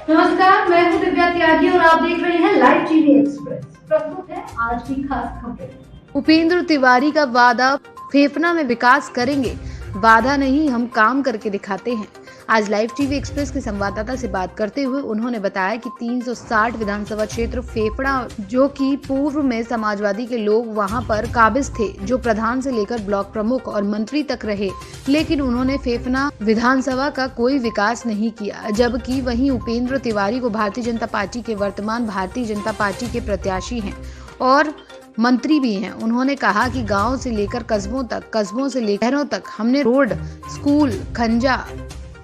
नमस्कार, मैं हूं दिव्या त्यागी और आप देख रहे हैं लाइव टीवी एक्सप्रेस। प्रस्तुत है आज की खास खबरें। उपेंद्र तिवारी का वादा, फेफना में विकास करेंगे, वादा नहीं हम काम करके दिखाते हैं। आज लाइव टीवी एक्सप्रेस के संवाददाता से बात करते हुए उन्होंने बताया कि 360 विधानसभा क्षेत्र फेफड़ा, जो कि पूर्व में समाजवादी के लोग वहां पर काबिज थे, जो प्रधान से लेकर ब्लॉक प्रमुख और मंत्री तक रहे, लेकिन उन्होंने फेफना विधानसभा का कोई विकास नहीं किया। जबकि वहीं उपेंद्र तिवारी को भारतीय जनता पार्टी के वर्तमान भारतीय जनता पार्टी के प्रत्याशी हैं और मंत्री भी हैं। उन्होंने कहा कि गांव से लेकर कस्बों तक, कस्बों से लेकर शहरों तक हमने रोड, स्कूल, खंजा,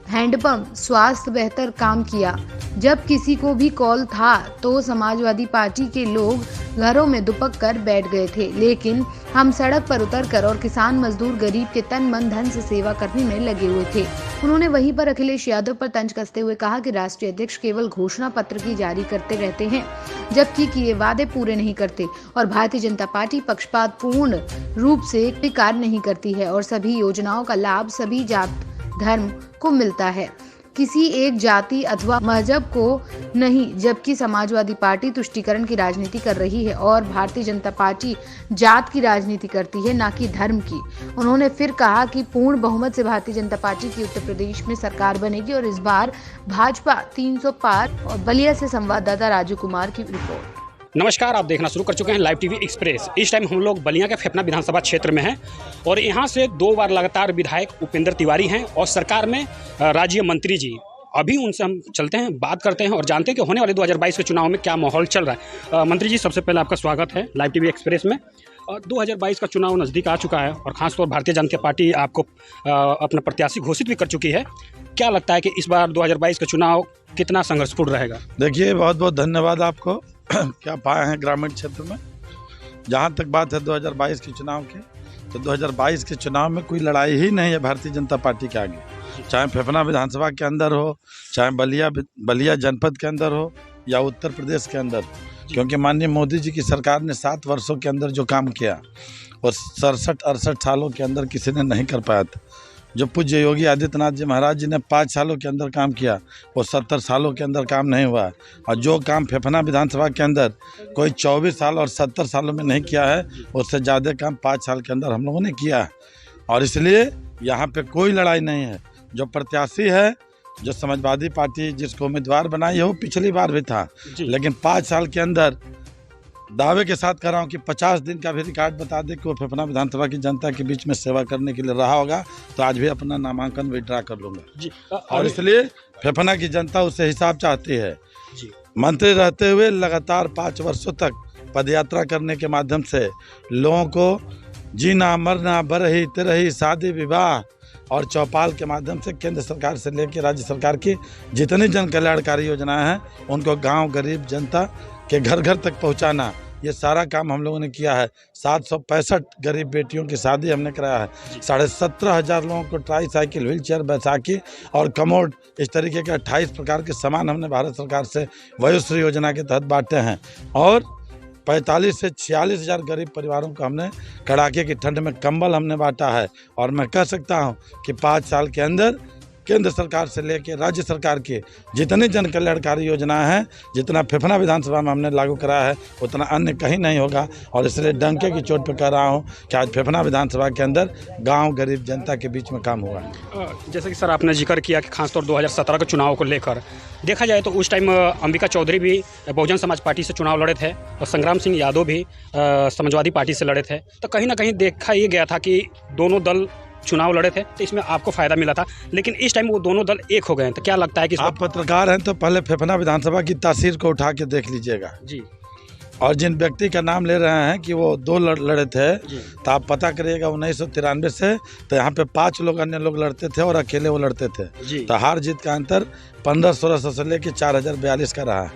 हैंडपंप, स्वास्थ्य बेहतर काम किया। जब किसी को भी कॉल था तो समाजवादी पार्टी के लोग घरों में दुपक कर बैठ गए थे, लेकिन हम सड़क पर उतरकर और किसान, मजदूर, गरीब के तन मन धन से सेवा करने में लगे हुए थे। उन्होंने वहीं पर अखिलेश यादव पर तंज कसते हुए कहा कि राष्ट्रीय अध्यक्ष केवल घोषणा पत्र की जारी करते रहते हैं, जबकि किए वादे पूरे नहीं करते, और भारतीय जनता पार्टी पक्षपात पूर्ण रूप से कोई कार्य नहीं करती है और सभी योजनाओं का लाभ सभी जात धर्म को मिलता है, किसी एक जाति अथवा मजहब को नहीं। जबकि समाजवादी पार्टी तुष्टीकरण की राजनीति कर रही है और भारतीय जनता पार्टी जात की राजनीति करती है, ना कि धर्म की। उन्होंने फिर कहा कि पूर्ण बहुमत से भारतीय जनता पार्टी की उत्तर प्रदेश में सरकार बनेगी और इस बार भाजपा 300 पार। और बलिया से संवाददाता राजू कुमार की रिपोर्ट। नमस्कार, आप देखना शुरू कर चुके हैं लाइव टीवी एक्सप्रेस। इस टाइम हम लोग बलिया के फेफना विधानसभा क्षेत्र में हैं और यहाँ से 2 बार लगातार विधायक उपेंद्र तिवारी हैं और सरकार में राज्य मंत्री जी। अभी उनसे हम चलते हैं, बात करते हैं और जानते हैं कि होने वाले 2022 के चुनाव में क्या माहौल चल रहा है। मंत्री जी, सबसे पहले आपका स्वागत है लाइव टीवी एक्सप्रेस में। 2022 का चुनाव नज़दीक आ चुका है और ख़ासतौर भारतीय जनता पार्टी आपको अपना प्रत्याशी घोषित भी कर चुकी है। क्या लगता है कि इस बार 2022 का चुनाव कितना संघर्षपूर्ण रहेगा? देखिए, बहुत बहुत धन्यवाद आपको क्या पाए हैं ग्रामीण क्षेत्र में। जहाँ तक बात है 2022 के चुनाव की, तो 2022 के चुनाव में कोई लड़ाई ही नहीं है भारतीय जनता पार्टी के आगे, चाहे फेफना विधानसभा के अंदर हो, चाहे बलिया जनपद के अंदर हो या उत्तर प्रदेश के अंदर। क्योंकि माननीय मोदी जी की सरकार ने 7 वर्षों के अंदर जो काम किया और 67-68 सालों के अंदर किसी ने नहीं कर पाया था। जो पूज्य योगी आदित्यनाथ जी महाराज जी ने 5 सालों के अंदर काम किया, वो 70 सालों के अंदर काम नहीं हुआ। और जो काम फेफना विधानसभा के अंदर कोई 24 साल और 70 सालों में नहीं किया है, उससे ज़्यादा काम 5 साल के अंदर हम लोगों ने किया है। और इसलिए यहाँ पे कोई लड़ाई नहीं है। जो प्रत्याशी है, जो समाजवादी पार्टी जिसको उम्मीदवार बनाई है, वो पिछली बार भी था, लेकिन 5 साल के अंदर दावे के साथ कर रहा हूँ कि 50 दिन का भी रिकॉर्ड बता दे कि वो फेफना विधानसभा की जनता के बीच में सेवा करने के लिए रहा होगा, तो आज भी अपना नामांकन विड्रा कर लूँगा जी। और इसलिए फेफना की जनता उससे हिसाब चाहती है जी। मंत्री रहते हुए लगातार 5 वर्षों तक पदयात्रा करने के माध्यम से लोगों को जीना, मरना, बरही, तिरही, शादी, विवाह और चौपाल के माध्यम से केंद्र सरकार से लेकर राज्य सरकार की जितनी जन कल्याणकारी योजनाएं हैं, उनको गांव गरीब जनता के घर घर तक पहुंचाना, ये सारा काम हम लोगों ने किया है। 765 गरीब बेटियों की शादी हमने कराया है। 17,500 लोगों को try cycle, wheel chair, Baisakhi और कमोड, इस तरीके के 28 प्रकार के सामान हमने भारत सरकार से वयोश्री योजना के तहत बांटे हैं। और 45 से 46 हज़ार गरीब परिवारों को हमने कड़ाके की ठंड में कंबल हमने बांटा है। और मैं कह सकता हूं कि 5 साल के अंदर केंद्र सरकार से लेकर राज्य सरकार की जितनी जन कल्याणकारी योजनाएं हैं, जितना फेफना विधानसभा में हमने लागू कराया है, उतना अन्य कहीं नहीं होगा। और इसलिए डंके की चोट पर कह रहा हूं कि आज फेफना विधानसभा के अंदर गांव गरीब जनता के बीच में काम हुआ है। जैसे कि सर आपने जिक्र किया कि खासतौर 2017 के चुनाव को लेकर देखा जाए तो उस टाइम अंबिका चौधरी भी बहुजन समाज पार्टी से चुनाव लड़े थे और संग्राम सिंह यादव भी समाजवादी पार्टी से लड़े थे। तो कहीं ना कहीं देखा ये गया था कि दोनों दल चुनाव लड़े थे, तो इसमें आपको फायदा मिला था, लेकिन इस टाइम वो दोनों दल एक हो गए हैं। तो क्या लगता है कि आप पत्रकार हैं तो पहले फेफना विधानसभा की तासीर को उठा के देख लीजिएगा जी। और जिन व्यक्ति का नाम ले रहे हैं कि वो 2 लड़े थे, तो आप पता करिएगा 1993 से तो यहाँ पे 5 लोग अन्य लोग लड़ते थे और अकेले वो लड़ते थे। तो हार जीत का अंतर 1500-1600 से लेकर 4042 का रहा है।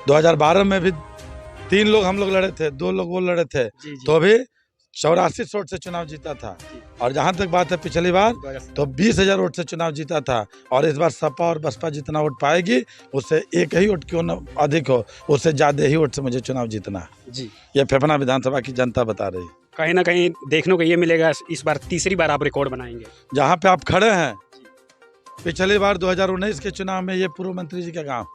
2012 में भी 3 लोग हम लोग लड़े थे, 2 लोग वो लड़े थे, तो भी 84 वोट से चुनाव जीता था। और जहाँ तक बात है पिछली बार तो 20,000 वोट से चुनाव जीता था। और इस बार सपा और बसपा जितना वोट पाएगी, उससे एक ही वोट क्यों न अधिक हो, उससे ज़्यादा ही वोट से मुझे चुनाव जीतना है जी। ये फेफना विधानसभा की जनता बता रही है। कहीं ना कहीं देखने को ये मिलेगा इस बार तीसरी बार आप रिकॉर्ड बनाएंगे। जहाँ पे आप खड़े हैं, पिछली बार 2019 के चुनाव में ये पूर्व मंत्री जी का गाँव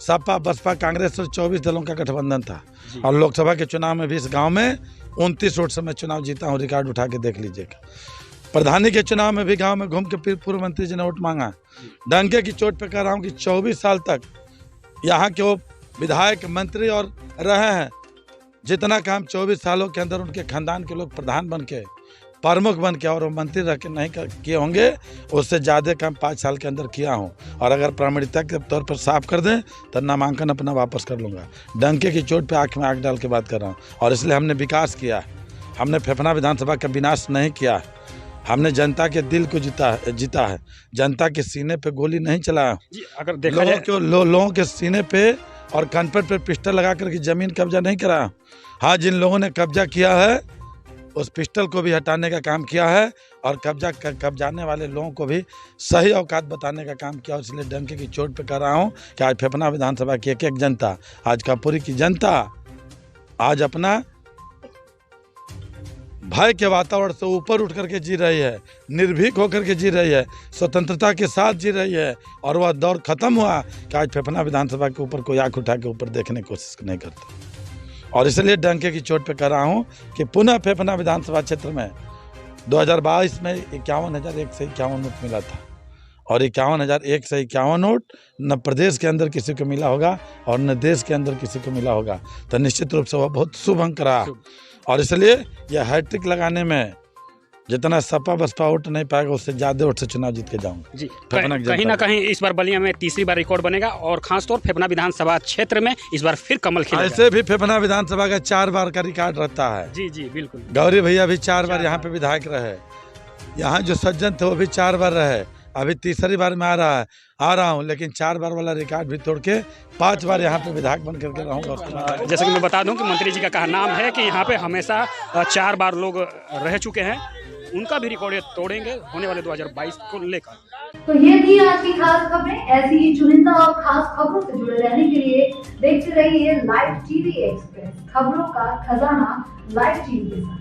सपा बसपा कांग्रेस और 24 दलों का गठबंधन था और लोकसभा के चुनाव में भी इस गांव में 29 वोट से मैं चुनाव जीता हूं, रिकॉर्ड उठा के देख लीजिएगा। प्रधानी के चुनाव में भी गांव में घूम के पूर्व मंत्री जी ने वोट मांगा। डंके की चोट पे कह रहा हूं कि 24 साल तक यहाँ के वो विधायक मंत्री और रहे हैं। जितना काम 24 सालों के अंदर उनके खानदान के लोग प्रधान बन के, प्रमुख बन के और वो मंत्री रह के नहीं किए होंगे, उससे ज़्यादा काम 5 साल के अंदर किया हूँ। और अगर प्रामाणिकता के तौर पर साफ कर दें तो नामांकन अपना वापस कर लूँगा। डंके की चोट पे आँख में आँख डाल के बात कर रहा हूँ। और इसलिए हमने विकास किया, हमने फेफना विधानसभा का विनाश नहीं किया, हमने जनता के दिल को जीता है, जनता के सीने पे गोली नहीं चलाया। अगर देखा जाए लोगों के सीने पे और कनपट पे पिस्टल लगा कर के जमीन कब्जा नहीं कराया। हाँ, जिन लोगों ने कब्जा किया है उस पिस्टल को भी हटाने का काम किया है और कब्जाने वाले लोगों को भी सही औकात बताने का काम किया। इसलिए डंके की चोट पे कह रहा हूँ कि आज फेफना विधानसभा की एक जनता, आज कापुरी की जनता आज अपना भय के वातावरण से ऊपर उठ करके जी रही है, निर्भीक होकर के जी रही है, स्वतंत्रता के साथ जी रही है। और वह दौर खत्म हुआ कि आज फेफना विधानसभा के ऊपर कोई आँख उठा के ऊपर देखने की कोशिश नहीं करता। और इसलिए डंके की चोट पे कह रहा हूँ कि पुनः फेफना विधानसभा क्षेत्र में 2022 में 51,151 नोट मिला था और 51,151 नोट न प्रदेश के अंदर किसी को मिला होगा और न देश के अंदर किसी को मिला होगा। तो निश्चित रूप से वह बहुत शुभ अंक रहा और इसलिए यह हैट्रिक लगाने में जितना सपा बसपा वोट नहीं पाएगा उससे ज़्यादा वोट से चुनाव जीत के जाऊंगा जी। कहीं ना कहीं इस बार बलिया में तीसरी बार रिकॉर्ड बनेगा और खासतौर फेफना विधानसभा क्षेत्र में इस बार फिर कमल खिलेगा। ऐसे भी फेफना विधानसभा का 4 बार का रिकॉर्ड रहता है। जी जी बिल्कुल। गौरी भैया भी 4 बार यहाँ पे विधायक रहे, यहाँ जो सज्जन थे वो भी 4 बार रहे, अभी तीसरी बार में आ रहा हूँ, लेकिन 4 बार वाला रिकॉर्ड भी तोड़ के 5 बार यहाँ पे विधायक बन करके रहूँगा। जैसे कि मैं बता दूं कि मंत्री जी का कहा नाम है कि यहाँ पे हमेशा 4 बार लोग रह चुके हैं, उनका भी रिकॉर्ड तोड़ेंगे होने वाले 2022 को लेकर। तो ये थी आज की खास खबरें। ऐसी ही चुनिंदा और खास खबरों से जुड़े रहने के लिए देखते रहिए लाइव टीवी एक्सप्रेस, खबरों का खजाना लाइव टीवी के साथ।